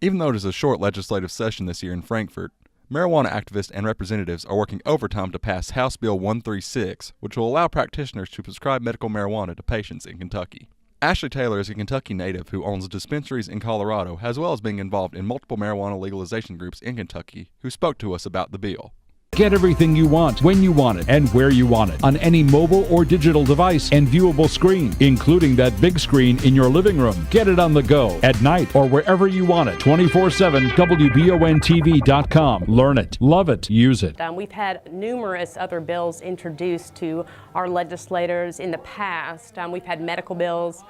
Even though it is a short legislative session this year in Frankfort, marijuana activists and representatives are working overtime to pass House Bill 136, which will allow practitioners to prescribe medical marijuana to patients in Kentucky. Ashley Taylor is a Kentucky native who owns dispensaries in Colorado, as well as being involved in multiple marijuana legalization groups in Kentucky, who spoke to us about the bill. Get everything you want, when you want it, and where you want it, on any mobile or digital device and viewable screen, including that big screen in your living room. Get it on the go, at night, or wherever you want it. 24/7, WBONTV.com. Learn it, love it, use it. We've had numerous other bills introduced to our legislators in the past. We've had medical bills.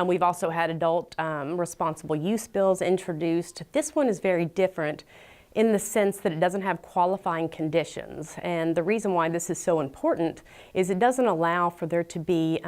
We've also had adult responsible use bills introduced. This one is very different in the sense that it doesn't have qualifying conditions. And the reason why this is so important is it doesn't allow for there to be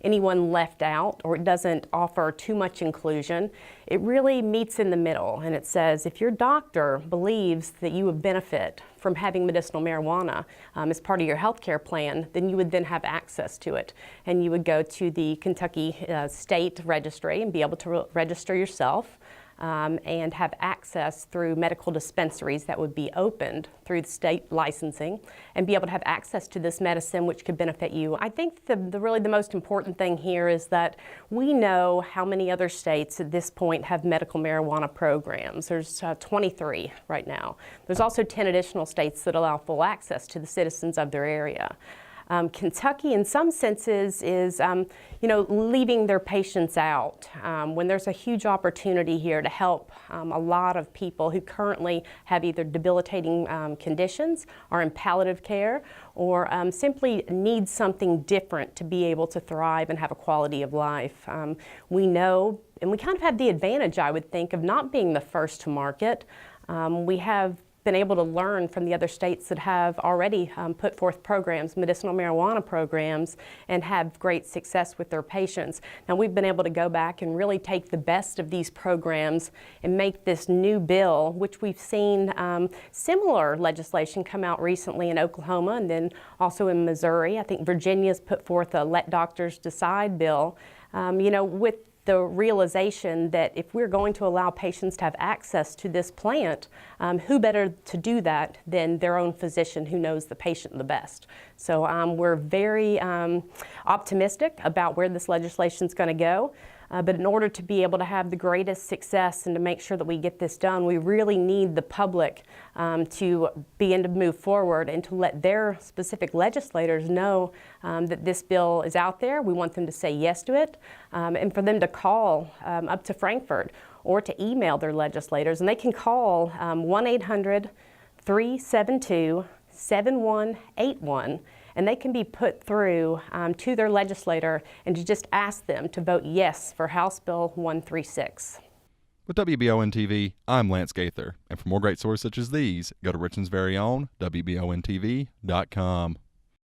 anyone left out, or it doesn't offer too much inclusion. It really meets in the middle, and it says if your doctor believes that you would benefit from having medicinal marijuana as part of your health care plan, then you would then have access to it. And you would go to the Kentucky State Registry and be able to register yourself. And have access through medical dispensaries that would be opened through the state licensing, and be able to have access to this medicine, which could benefit you. I think really the most important thing here is that we know how many other states at this point have medical marijuana programs. There's 23 right now. There's also 10 additional states that allow full access to the citizens of their area. Kentucky, in some senses, is leaving their patients out when there's a huge opportunity here to help a lot of people who currently have either debilitating conditions, are in palliative care, or simply need something different to be able to thrive and have a quality of life. We know, and we kind of have the advantage, I would think, of not being the first to market. We have been able to learn from the other states that have already put forth programs, medicinal marijuana programs, and have great success with their patients. Now we've been able to go back and really take the best of these programs and make this new bill, which we've seen similar legislation come out recently in Oklahoma and then also in Missouri. I think Virginia's put forth a Let Doctors Decide bill, with the realization that if we're going to allow patients to have access to this plant, who better to do that than their own physician who knows the patient the best. So we're very optimistic about where this legislation is going to go. But in order to be able to have the greatest success and to make sure that we get this done, we really need the public to begin to move forward and to let their specific legislators know that this bill is out there. We want them to say yes to it, and for them to call up to Frankfort or to email their legislators. And they can call 1-800-372-7181. And they can be put through to their legislator and to just ask them to vote yes for House Bill 136. With WBON TV, I'm Lance Gaither, and for more great stories such as these, go to Richmond's very own WBONTV.com.